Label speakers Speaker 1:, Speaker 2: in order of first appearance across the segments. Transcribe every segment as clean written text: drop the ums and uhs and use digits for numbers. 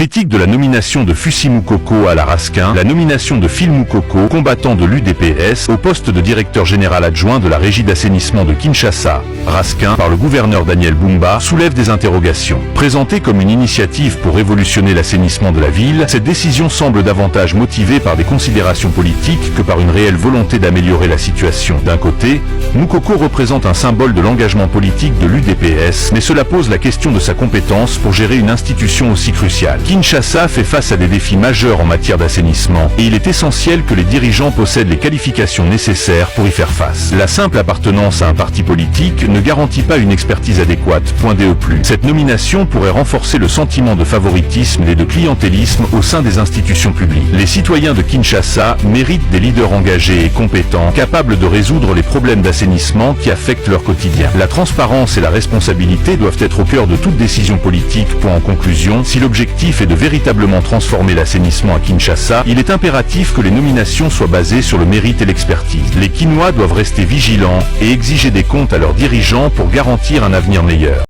Speaker 1: Critique de la nomination de Fusi Moukoko à la Raskin, la nomination de Phil Moukoko, combattant de l'UDPS, au poste de directeur général adjoint de la régie d'assainissement de Kinshasa, Raskin, par le gouverneur Daniel Bumba, soulève des interrogations. Présentée comme une initiative pour révolutionner l'assainissement de la ville, cette décision semble davantage motivée par des considérations politiques que par une réelle volonté d'améliorer la situation. D'un côté, Moukoko représente un symbole de l'engagement politique de l'UDPS, mais cela pose la question de sa compétence pour gérer une institution aussi cruciale. Kinshasa fait face à des défis majeurs en matière d'assainissement, et il est essentiel que les dirigeants possèdent les qualifications nécessaires pour y faire face. La simple appartenance à un parti politique ne garantit pas une expertise adéquate. .de+. Cette nomination pourrait renforcer le sentiment de favoritisme et de clientélisme au sein des institutions publiques. Les citoyens de Kinshasa méritent des leaders engagés et compétents, capables de résoudre les problèmes d'assainissement qui affectent leur quotidien. La transparence et la responsabilité doivent être au cœur de toute décision politique. En conclusion, si l'objectif est de véritablement transformer l'assainissement à Kinshasa, il est impératif que les nominations soient basées sur le mérite et l'expertise. Les Kinois doivent rester vigilants et exiger des comptes à leurs dirigeants pour garantir un avenir meilleur.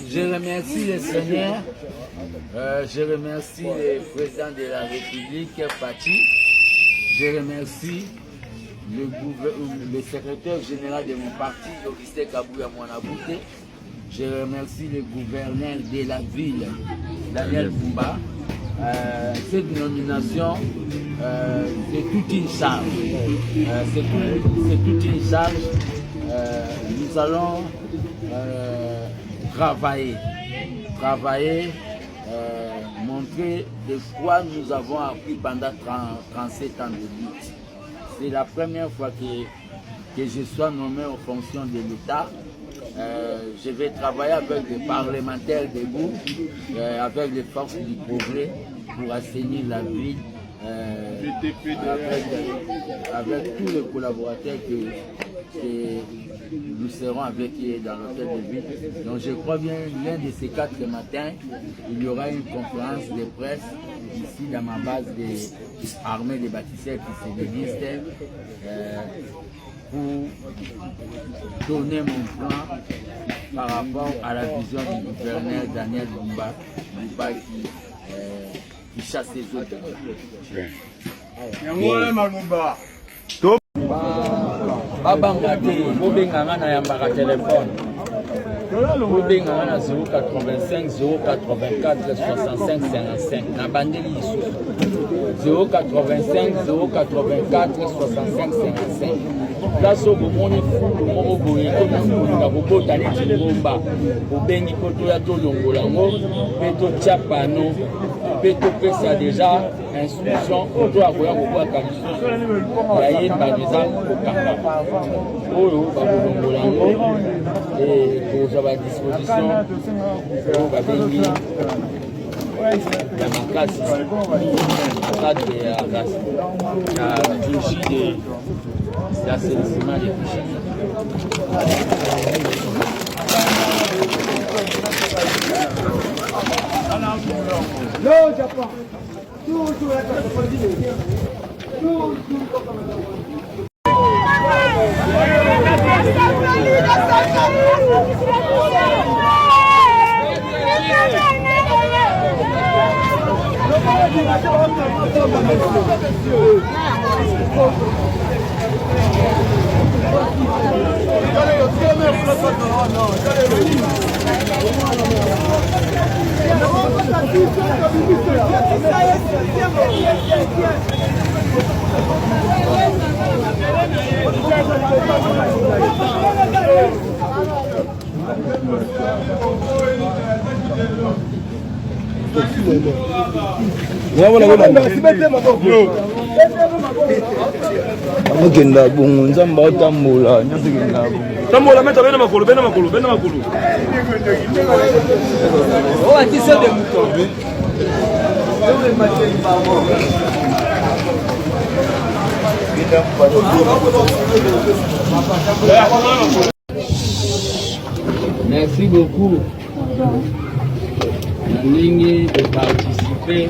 Speaker 2: Je remercie le Seigneur, je remercie le président de la République, Pachi, je remercie le secrétaire général de mon parti, Augustin Kabouya Mwanabouté, je remercie le gouverneur de la ville, Daniel Bumba. Cette nomination, c'est toute une charge. C'est toute une charge. Nous allons travailler, montrer de quoi nous avons appris pendant 37 ans de lutte. C'est la première fois que je sois nommé en fonction de l'État. Je vais travailler avec les parlementaires debout, avec les forces du progrès pour assainir la ville, avec tous les collaborateurs que nous serons avec eux dans l'hôtel de ville. Donc je crois bien l'un de ces 4 matins, il y aura une conférence de presse ici dans ma base des armées des bâtisseurs qui se déliste pour donner mon plan par rapport à la vision du gouverneur Daniel Bumba qui chasse les autres. Babanga te, bobenganga na yambaka telefone. Bobenganga na 085 084 65 55. Na bandeli lisusu. 085 084 65 55. Place au bomoni fulu moko boye to na kobota neti ngomba. Bobengi poto ya to longolango, pe to tiapano, pe to pesa déjà instruction poto akoya kobwaka lisusu. Ya yemba neza kokanga. Oyo bakolongolango et kozwa ba disposition oyo babengi ya makasi cadre ya bougie d'assainissement des bougies.
Speaker 3: Non, Japon. Toujours
Speaker 4: Agenda bungu nzamba otambola nyose genda bungu
Speaker 5: tambola meta bena makolo
Speaker 2: Oh atise de mouton. Merci beaucoup. La ligne de participer.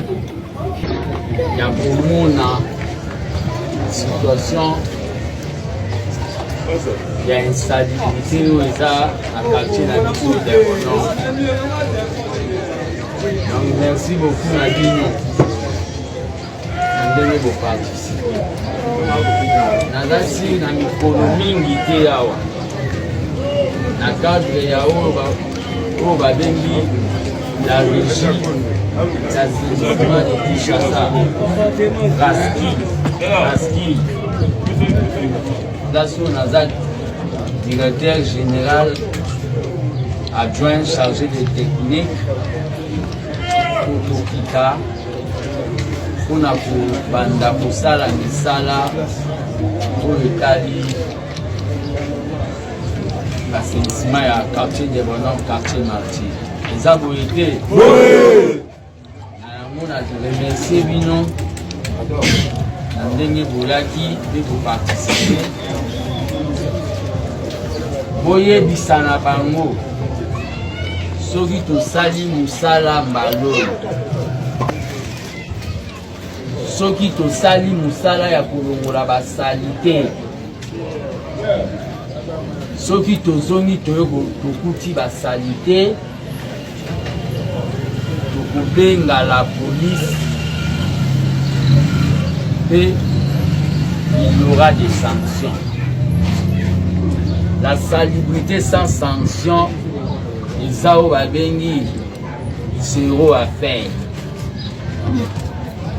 Speaker 2: Il y a beaucoup situation il y a instabilité où ils ont à quartier la biso de Bono. Donc merci beaucoup Nadine. Ndenge bo participer. Nazasi na mikolo mingi te yawa. Na cadre ya oyo babengi la régie d'assainissement de Kinshasa. Raski. Là, on a directeur général adjoint chargé de technique pour Kika. On a pour Banda pour Sala Misala pour le Cali. L'assainissement à quartier de Bonom, quartier Martyr. Les abonnés. Oui! On a remercié Bino. Ndenge Boulaki de vous participer. Boye bisana bango. Soki to sali musala mbalo. Soki to sali musala ya kolongola basalite. Soki to zongi to kuti basalite. To kubenga la police. Et il y aura des sanctions. La salubrité sans sanction, les Aobabengi, zéro à faire.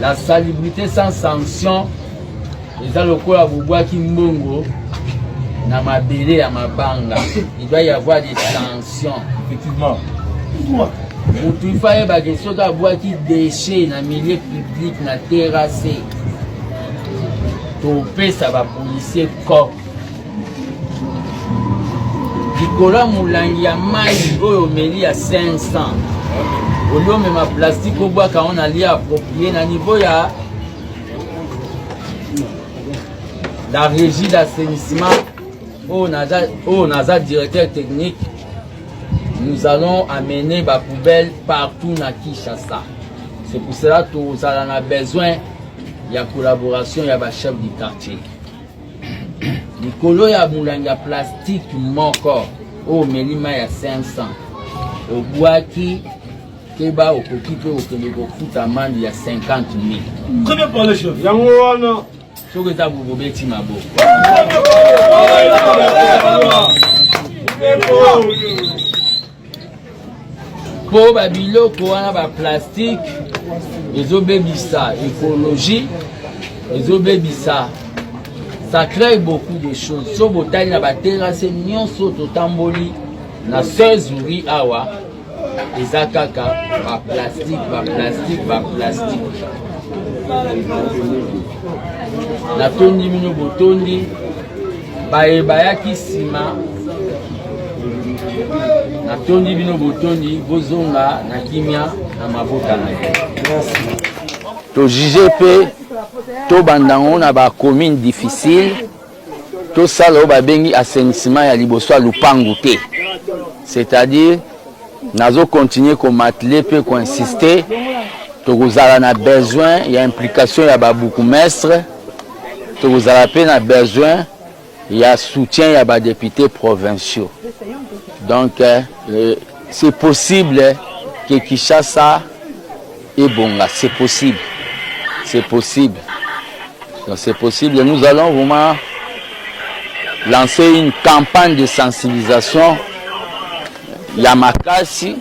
Speaker 2: La salubrité sans sanction, les Aloko Aboubwa Kimbongo, na mabélé à ma banga. Il doit y avoir des sanctions. Effectivement. Il faut que les gens qui déchets dans le milieu public, dans la terrasse. Topé ça va policier corps. Nicolas Moulangi ya mai oyo meli à 500. Au lieu même ma plastique au bois quand on a lié approprié na niveau ya la régie d'assainissement au Naza directeur technique. Nous allons amener ma poubelle partout na Kinshasa. C'est pour cela que nous avons besoin. Il y a collaboration, il y a le chef du quartier. Nicolo ya Moulanga plastique moko. Oh, Melima ya 500. Au Boaki, Keba au Kokipe au Keneko fout amende ya 50 000.
Speaker 3: Très bien parlé, chef. Yangoana.
Speaker 2: Ce que tu as boubé, Timabo. Pour Babilo, pour un plastique. Les obébissa, écologie, les obébissa, ça crée beaucoup de choses. So botani na terrasse nyonso to tamboli na sezuri awa ezakaka ba plastique. Na tondi mino botondi ba ebayaki sima. Na tondi bino botondi bozonga na kimia na maboka na to juger pe to bandango na ba commune difficile to sala ba bengi assainissement ya liboso ya lupangu te, c'est-à-dire nazo continuer comme atelier pe ko insister to kozala na besoin ya implication ya ba bourgmestre, to kozala pe na besoin ya soutien ya ba députés provinciaux. Donc c'est possible que Kinshasa est bon là, c'est possible. C'est possible. Donc c'est possible. Nous allons vraiment lancer une campagne de sensibilisation Yamakasi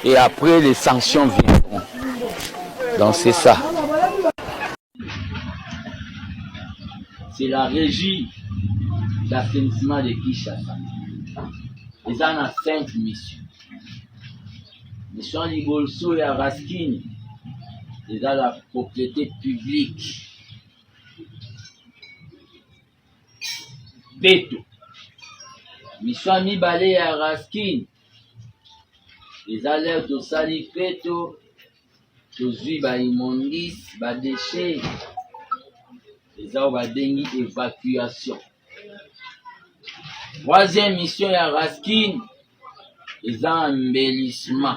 Speaker 2: et après les sanctions viendront. Donc c'est ça. C'est la régie d'assainissement de Kinshasa. Ils en ont 5 missions. Mission Libolso et Raskini. Ils ont la propriété publique. Beto. Mission Mibale et Raskini. Ils ont l'air de salir Beto. Tozui ba immondis, ba déchets. Ils ont ba dengi évacuation. Troisième mission à Raskin, ils ont un embellissement.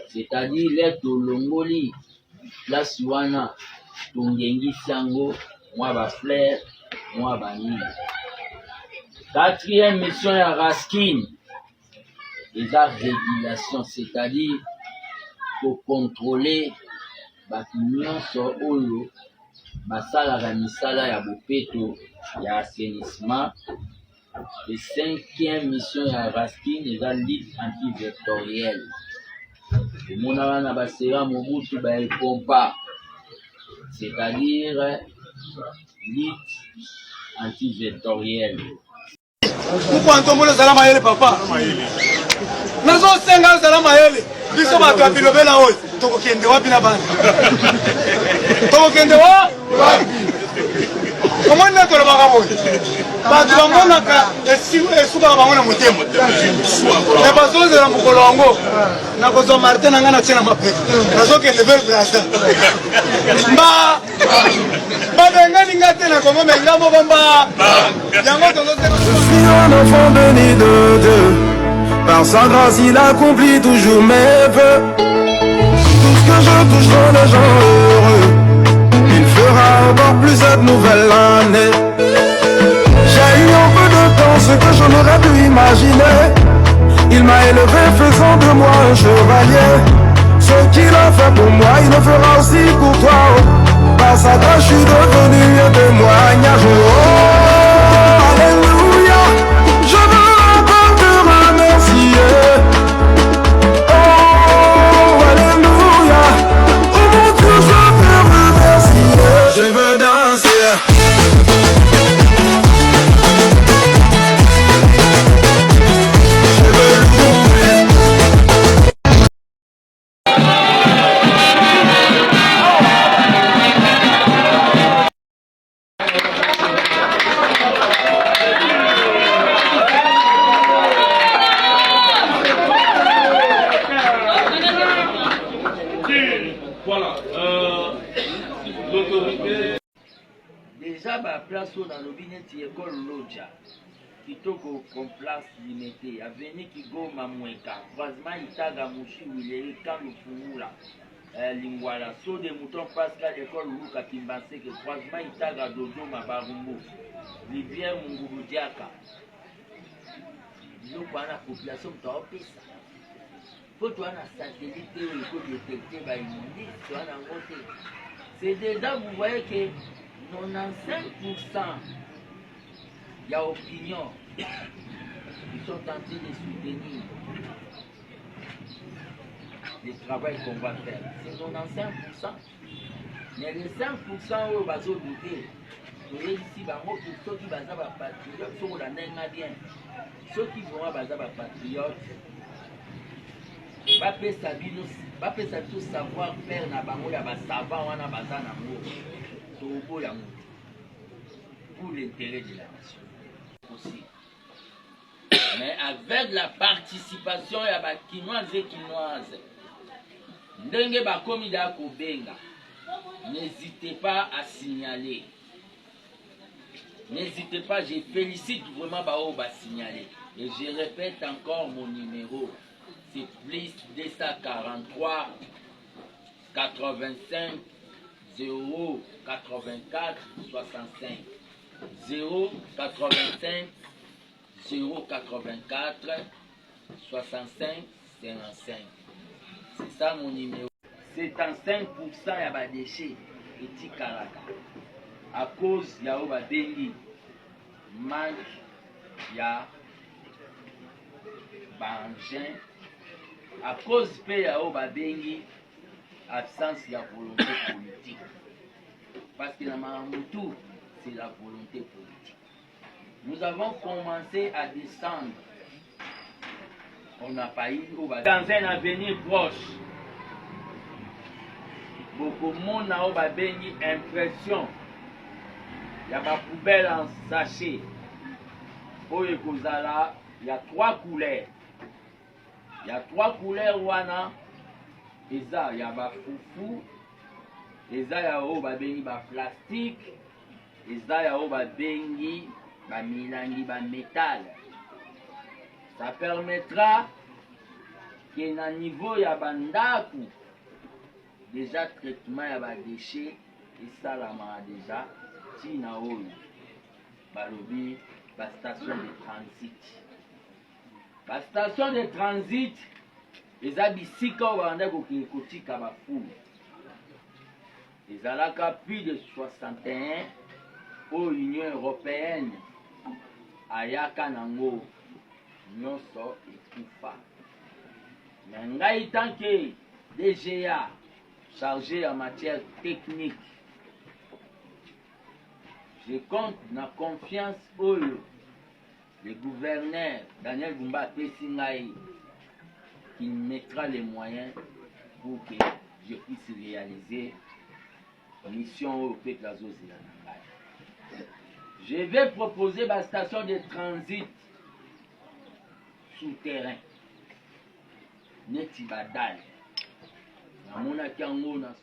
Speaker 2: C'est-à-dire les Tolongoli, la Suana, Tongengi Sango, moi ba fleur, moi ba nini. Quatrième mission ya Raskin, déjà régulation, c'est-à-dire pour contrôler bato nyonso oyo basalaka misala ya bopeto ya assainissement. Et cinquième mission ya Raskin eza lutte antivectorielle. Omona wana basera mobutu baepompa, c'est-à-dire lutte antivectorielle.
Speaker 3: Pourquoi ntombola zala mayele papa nazo senga zala mayele biso bato ya bilobela oyo tokokende wapi na bana tokokende wapi komoni na tolobaka boye bato bamonaka esukaka bango na motema me bazozela mokolo yango nakozwa martin na ngai natie na mapeka nazokende vers brasa babengani nga te na kongo me nga moko mba yango tozosela.
Speaker 5: Je suis un enfant béni de Dieu. Par sa grâce, il accomplit toujours mes vœux. Tout ce que je touche rend les gens heureux. Il fera encore plus cette nouvelle année. J'ai eu un peu de temps ce que je n'aurais pu imaginer. Il m'a élevé faisant de moi un chevalier. Ce qu'il a fait pour moi, il le fera aussi pour toi. Par sa grâce, je suis devenu un témoignage. Oh, alléluia, je veux encore te remercier. Oh, alléluia, oh mon Dieu, je veux remercier. Je veux danser.
Speaker 2: Déjà, place où dans le bineti école Loja, qui toko complace limité, avenue qui go mamoueka, croisement itaga mouchi où il est quand le fumula, lingwala, saut des moutons Pascal école Luka Kimbanse, que croisement itaga dodo mabarumbo, rivière Mungurudiaka. Nous, pour la population, tu as fait ça. Faut toi un satellite où il faut détecter par une ministre, c'est déjà, vous voyez que 95% il y a opinion. Ils sont en train de soutenir le travail qu'on va faire. C'est 95%. Mais les 5% où on va se douter, ici, ceux qui vont être patriotes, ceux qui vont être bien, ceux qui vont être patriotes, va faire ça tout savoir faire na bango ya ba savant wana bazana mo tobo ya mo pour l'intérêt de la nation aussi. Mais avec la participation ya ba kinoise et kinoise ndenge ba komi da kobenga, n'hésitez pas à signaler. N'hésitez pas, je félicite vraiment Bao ba signaler. Et je répète encore mon numéro. C'est plus 243 85 0 84 65 0 85 0 84 65 55. C'est ça mon numéro. C'est en 5% ya ba déchets et tikalaka. À cause ya ba dengi manque ya bangin. À cause de la absence de la volonté politique. Parce que la Mahamoutou, c'est la volonté politique. Nous avons commencé à descendre. On n'a pas eu dans un avenir proche. Beaucoup de monde a eu impression. Il y a des poubelles en sachet. Il y a 3 couleurs. Il y a 3 couleurs wana. Eza il y a ba foufou. Eza ya o ba bengi ba plastique. Eza ya o ba bengi ba milangi ba métal. Ça permettra que na niveau ya bandaku déjà traitement ya ba déchets et ça la déjà ntina oyo balobi bastation de transit. Bastation de transit eza bisika oyo banda kotika bafulu ezalaka plus de 61 oyo Union européenne ayaka nango nyonso ekufa. Mais ngai tant que DGA chargé en matière technique, je compte na confiance oyo le gouverneur Daniel Bumba Pessingaï qui mettra les moyens pour que je puisse réaliser la mission au peuple azozela na ngai. Je vais proposer ma station de transit souterrain. Neti badal. Namonaki yango na